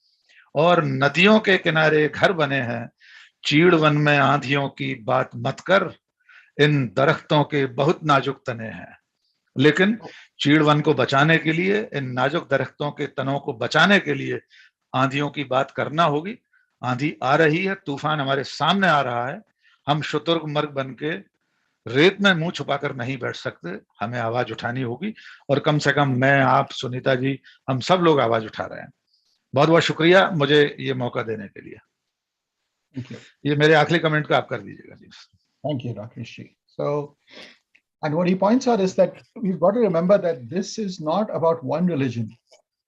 और नदियों के किनारे घर बने हैं। चीड़ वन में आंधियों की बात मत कर, इन दरख्तों के बहुत नाजुक तने हैं। लेकिन चीड़ वन को बचाने के लिए, इन नाजुक दरख्तों के तनों को बचाने के लिए आंधियों की बात करना होगी। आंधी आ रही है, तूफान हमारे सामने आ रहा है। हम शुतुर्मुर्ग बन के रेत में मुंह छुपाकर नहीं बैठ सकते, हमें आवाज उठानी होगी। और कम से कम मैं, आप, सुनीता जी, हम सब लोग आवाज उठा रहे हैं। बहुत बहुत शुक्रिया मुझे ये मौका देने के लिए। ये मेरे आखिरी कमेंट का आप कर दीजिएगा जी। Thank you, Rakesh ji. So, and what he points out is that we've got to remember that this is not about one religion,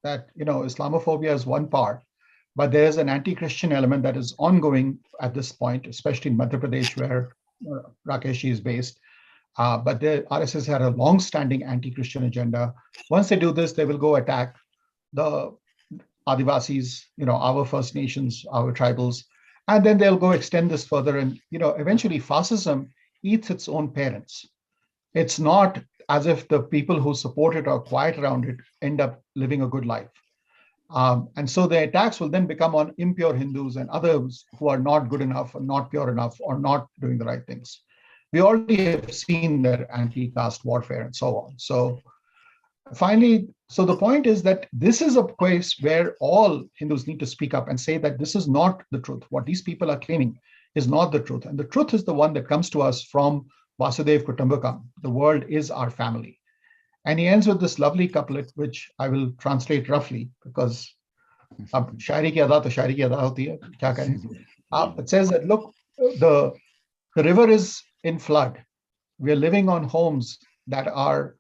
that, Islamophobia is one part, but there's an anti-Christian element that is ongoing at this point, especially in Madhya Pradesh, where Rakesh ji is based. But the RSS had a long-standing anti-Christian agenda. Once they do this, they will go attack the Adivasis, our First Nations, our tribals, and then they'll go extend this further. And, eventually fascism eats its own parents. It's not as if the people who support it or quiet around it end up living a good life. And so the attacks will then become on impure Hindus and others who are not good enough or not pure enough or not doing the right things. We already have seen their anti-caste warfare and so on. So finally, so the point is that this is a place where all Hindus need to speak up and say that this is not the truth. What these people are claiming is not the truth. And the truth is the one that comes to us from Vasudev Kutumbakam. The world is our family. And he ends with this lovely couplet, which I will translate roughly because shairi ki ada to shairi ki ada hoti hai, kya karein? It says that, look, the river is in flood. We're living on homes that are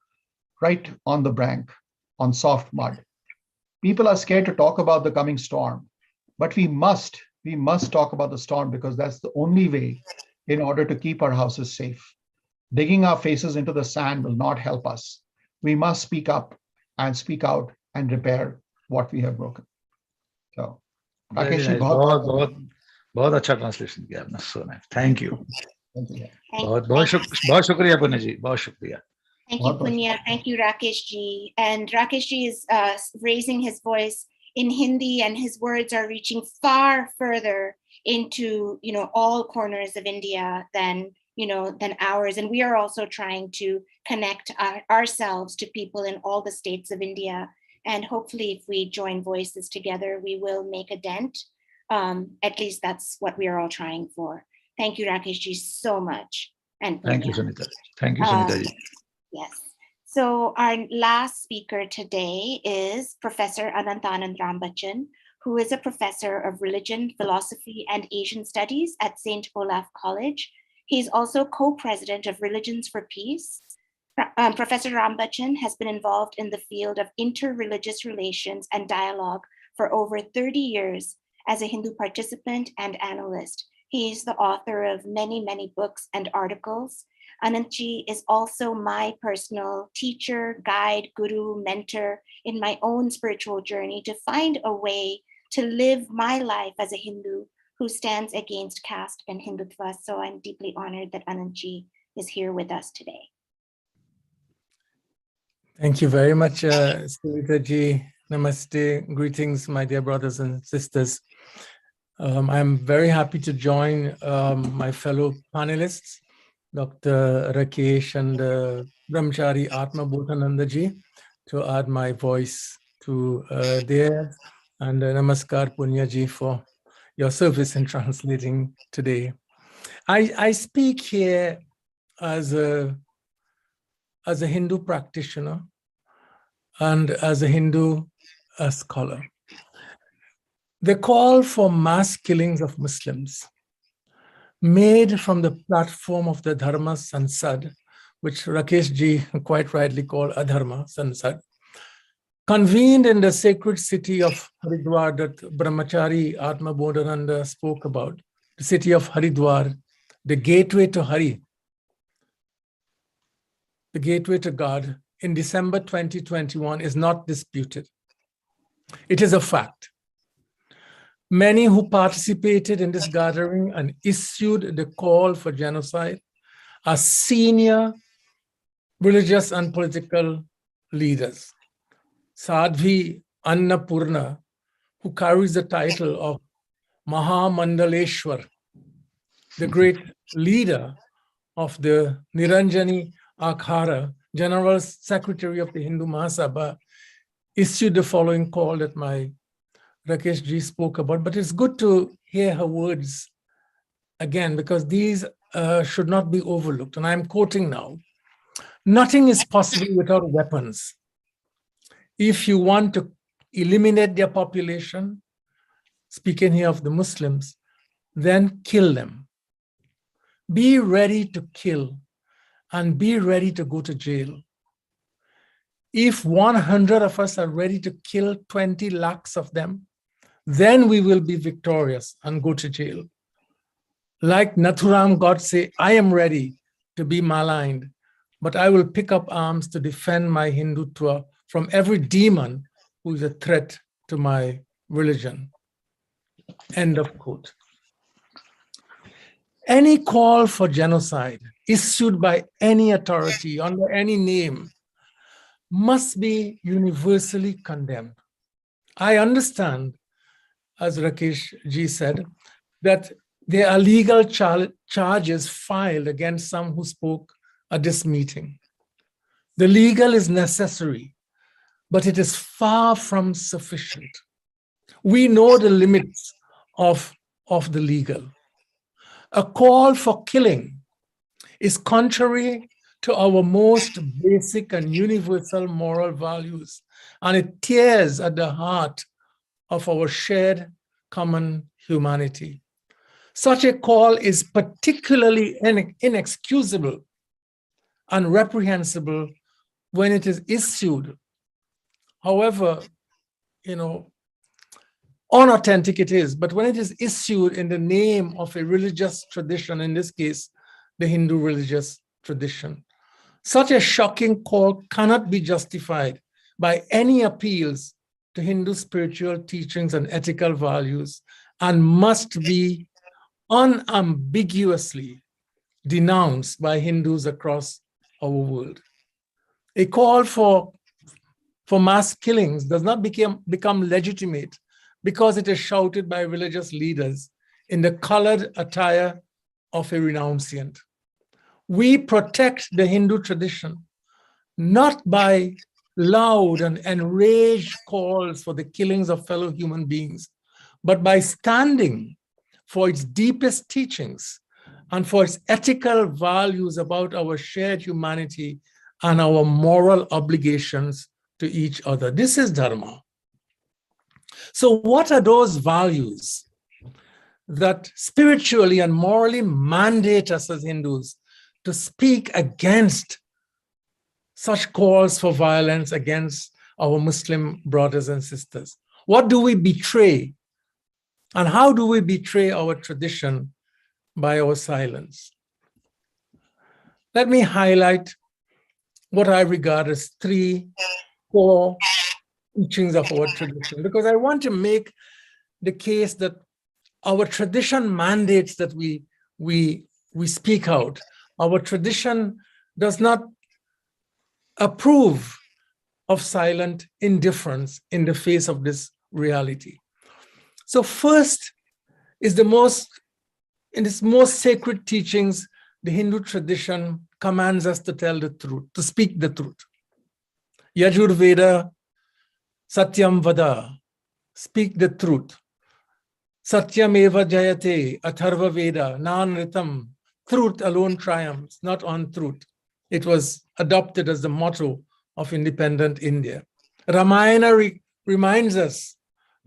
right on the brink, on soft mud. People are scared to talk about the coming storm, but we must talk about the storm because that's the only way in order to keep our houses safe. Digging our faces into the sand will not help us. We must speak up and speak out and repair what we have broken. So, Rakesh ji, बहुत अच्छा translation किया आपने, so nice, thank you. बहुत शुक्रिया पुण्य जी, बहुत शुक्रिया। Thank you, Punya. Thank you, Rakesh ji. And Rakesh ji is raising his voice in Hindi, and his words are reaching far further into, all corners of India than ours. And we are also trying to connect ourselves to people in all the states of India. And hopefully, if we join voices together, we will make a dent. At least that's what we are all trying for. Thank you, Rakesh ji, so much. And thank you, Sunita. Thank you, Sunita ji. Yes. So our last speaker today is Professor Anantanand Rambachan, who is a professor of religion, philosophy, and Asian studies at St. Olaf College. He's also co-president of Religions for Peace. Professor Rambachan has been involved in the field of interreligious relations and dialogue for over 30 years as a Hindu participant and analyst. He's the author of many, many books and articles. Anantji is also my personal teacher, guide, guru, mentor in my own spiritual journey to find a way to live my life as a Hindu who stands against caste and Hindutva. So I'm deeply honored that Anantji is here with us today. Thank you very much, Sunita ji. Namaste. Greetings, my dear brothers and sisters. I'm very happy to join my fellow panelists, Dr. Rakesh and Brahmachari Atma Bhotananda ji, to add my voice to theirs, and Namaskar Punya ji for your service in translating today. I speak here as a Hindu practitioner and as a Hindu scholar. The call for mass killings of Muslims, made from the platform of the Dharma Sansad, which Rakesh ji quite rightly called Adharma Sansad, convened in the sacred city of Haridwar that Brahmachari Atma Bodhananda spoke about, the city of Haridwar, the gateway to Hari, the gateway to God, in December 2021 is not disputed. It is a fact. Many who participated in this gathering and issued the call for genocide are senior religious and political leaders. Sadhvi Annapurna, who carries the title of Mahamandaleshwar, the great leader of the Niranjani Akhara, General Secretary of the Hindu Mahasabha, issued the following call that my Rakesh ji spoke about, but it's good to hear her words again because these should not be overlooked. And I'm quoting now, "Nothing is possible without weapons. If you want to eliminate their population," speaking here of the Muslims, "then kill them. Be ready to kill and be ready to go to jail. If 100 of us are ready to kill 20 lakhs of them, then we will be victorious and go to jail. Like Nathuram Godse, I am ready to be maligned, but I will pick up arms to defend my Hindutva from every demon who is a threat to my religion." End of quote. Any call for genocide issued by any authority under any name must be universally condemned. I understand, as Rakesh ji said, that there are legal charges filed against some who spoke at this meeting. The legal is necessary, but it is far from sufficient. We know the limits of the legal. A call for killing is contrary to our most basic and universal moral values, and it tears at the heart of our shared common humanity. Such a call is particularly inexcusable and reprehensible when it is issued, however, unauthentic it is, but when it is issued in the name of a religious tradition, in this case, the Hindu religious tradition. Such a shocking call cannot be justified by any appeals to Hindu spiritual teachings and ethical values and must be unambiguously denounced by Hindus across our world. A call for mass killings does not become legitimate because it is shouted by religious leaders in the colored attire of a renunciant. We protect the Hindu tradition not by loud and enraged calls for the killings of fellow human beings, but by standing for its deepest teachings and for its ethical values about our shared humanity and our moral obligations to each other. This is Dharma. So what are those values that spiritually and morally mandate us as Hindus to speak against such calls for violence against our Muslim brothers and sisters? What do we betray? And how do we betray our tradition by our silence? Let me highlight what I regard as 3 core teachings of our tradition, because I want to make the case that our tradition mandates that we speak out. Our tradition does not approve of silent indifference in the face of this reality. So first is in its most sacred teachings, the Hindu tradition commands us to tell the truth, to speak the truth. Yajurveda, Satyam Vada, speak the truth. Satyam eva jayate, Atharva Veda, Nanritam, truth alone triumphs, not untruth. It was adopted as the motto of independent India. Ramayana reminds us,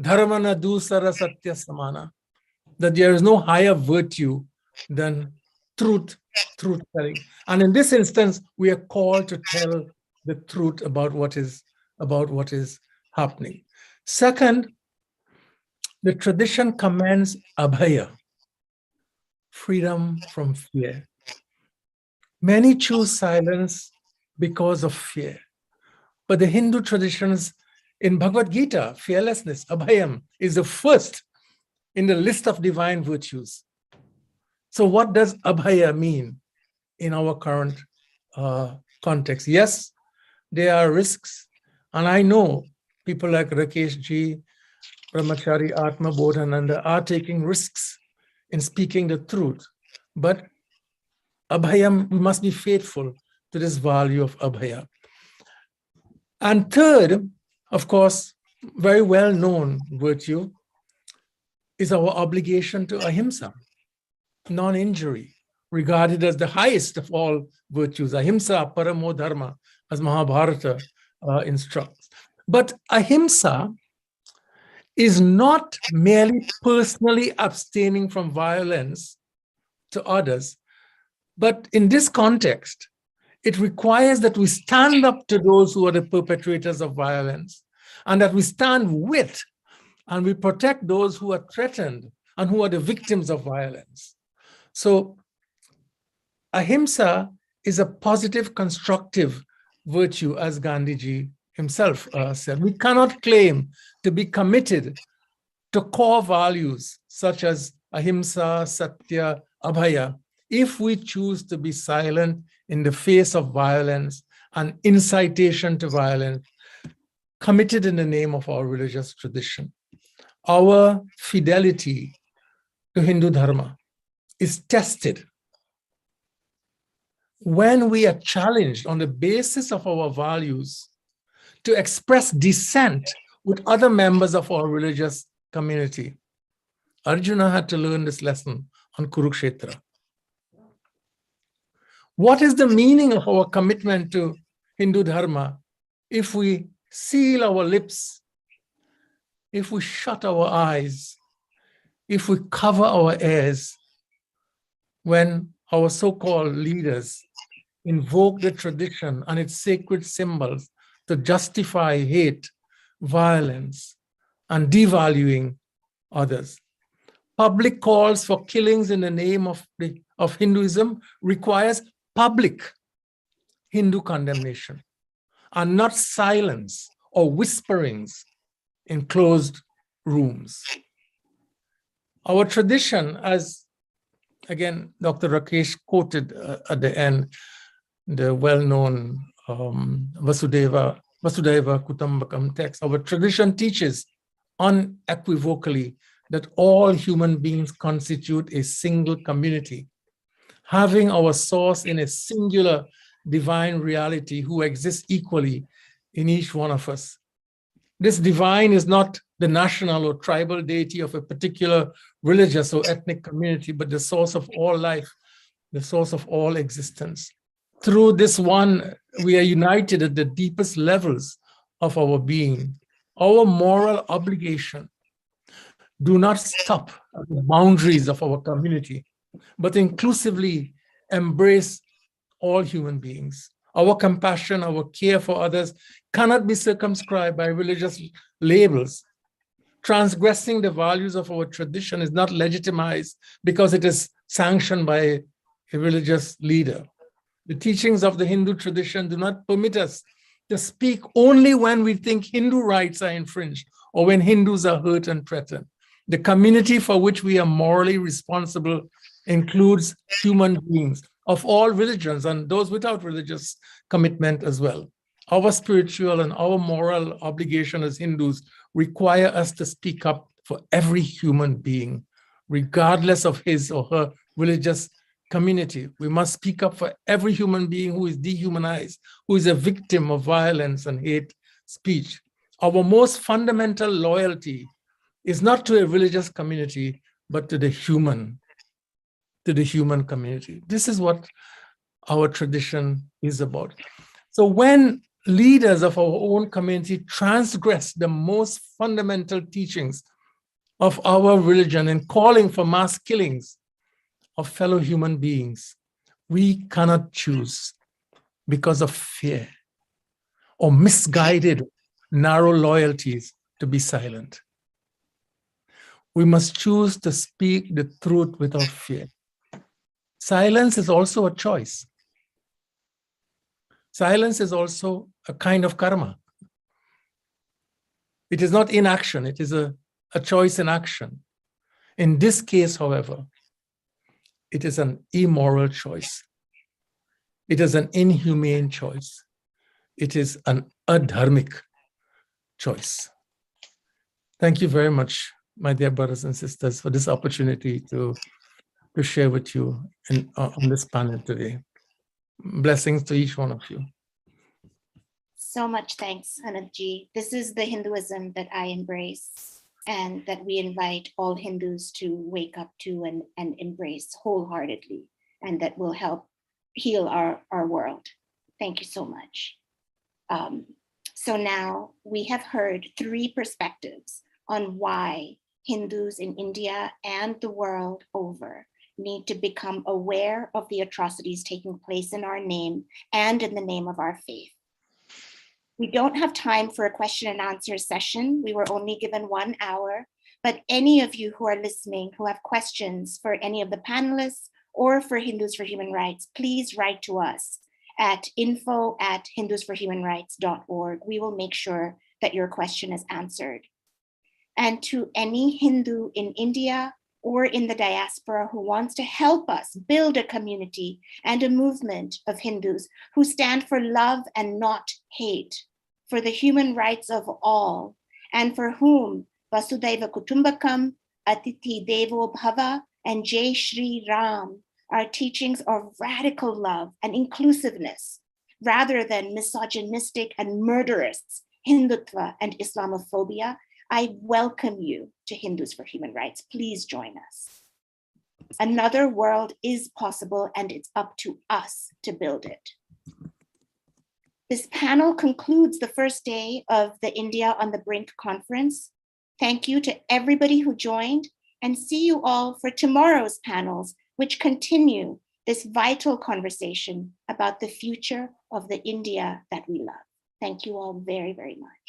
dharmana dusara satya samana, that there is no higher virtue than truth telling. And in this instance, we are called to tell the truth about what is happening. Second, the tradition commands abhaya, freedom from fear. Many choose silence because of fear. But the Hindu traditions in Bhagavad Gita, fearlessness, abhayam, is the first in the list of divine virtues. So what does abhaya mean in our current context? Yes, there are risks. And I know people like Rakesh Ji, Brahmachari, Atma Bodhananda are taking risks in speaking the truth. But abhayam, we must be faithful to this value of abhaya. And third, of course, very well-known virtue is our obligation to ahimsa, non-injury, regarded as the highest of all virtues. Ahimsa paramo dharma, as Mahabharata instructs. But ahimsa is not merely personally abstaining from violence to others, but in this context, it requires that we stand up to those who are the perpetrators of violence, and that we stand with and we protect those who are threatened and who are the victims of violence. So ahimsa is a positive, constructive virtue, as Gandhiji himself said. We cannot claim to be committed to core values such as ahimsa, satya, abhaya, if we choose to be silent in the face of violence and incitation to violence committed in the name of our religious tradition. Our fidelity to Hindu Dharma is tested when we are challenged on the basis of our values to express dissent with other members of our religious community. Arjuna had to learn this lesson on Kurukshetra. What is the meaning of our commitment to Hindu Dharma if we seal our lips, if we shut our eyes, if we cover our ears when our so-called leaders invoke the tradition and its sacred symbols to justify hate, violence, and devaluing others? Public calls for killings in the name of Hinduism requires public Hindu condemnation and not silence or whisperings in closed rooms. Our tradition, as again, Dr. Rakesh quoted at the end, the well-known Vasudeva Kutambakam text, our tradition teaches unequivocally that all human beings constitute a single community, having our source in a singular divine reality who exists equally in each one of us. This divine is not the national or tribal deity of a particular religious or ethnic community, but the source of all life, the source of all existence. Through this one, we are united at the deepest levels of our being. Our moral obligation do not stop at the boundaries of our community, but inclusively embrace all human beings. Our compassion, our care for others cannot be circumscribed by religious labels. Transgressing the values of our tradition is not legitimized because it is sanctioned by a religious leader. The teachings of the Hindu tradition do not permit us to speak only when we think Hindu rights are infringed or when Hindus are hurt and threatened. The community for which we are morally responsible includes human beings of all religions and those without religious commitment as well. Our spiritual and our moral obligation as Hindus require us to speak up for every human being, regardless of his or her religious community. We must speak up for every human being who is dehumanized, who is a victim of violence and hate speech. Our most fundamental loyalty is not to a religious community, but to the human community. This is what our tradition is about. So when leaders of our own community transgress the most fundamental teachings of our religion in calling for mass killings of fellow human beings, we cannot choose because of fear or misguided, narrow loyalties to be silent. We must choose to speak the truth without fear. Silence is also a choice. Silence is also a kind of karma. It is not inaction, it is a choice in action. In this case, however, it is an immoral choice. It is an inhumane choice. It is an adharmic choice. Thank you very much, my dear brothers and sisters, for this opportunity to share with you on this panel today. Blessings to each one of you. So much thanks, Anandji. This is the Hinduism that I embrace and that we invite all Hindus to wake up to and embrace wholeheartedly, and that will help heal our world. Thank you so much. So now we have heard 3 perspectives on why Hindus in India and the world over need to become aware of the atrocities taking place in our name and in the name of our faith. We don't have time for a question and answer session. We were only given 1 hour, but any of you who are listening who have questions for any of the panelists or for Hindus for Human Rights, please write to us at info@hindusforhumanrights.org. We will make sure that your question is answered. And to any Hindu in India or in the diaspora who wants to help us build a community and a movement of Hindus who stand for love and not hate, for the human rights of all, and for whom Vasudhaiva Kutumbakam, Atithi Devo Bhava, and Jai Shri Ram are teachings of radical love and inclusiveness, rather than misogynistic and murderous Hindutva and Islamophobia, I welcome you to Hindus for Human Rights. Please join us. Another world is possible, and it's up to us to build it. This panel concludes the first day of the India on the Brink conference. Thank you to everybody who joined, and see you all for tomorrow's panels, which continue this vital conversation about the future of the India that we love. Thank you all very, very much.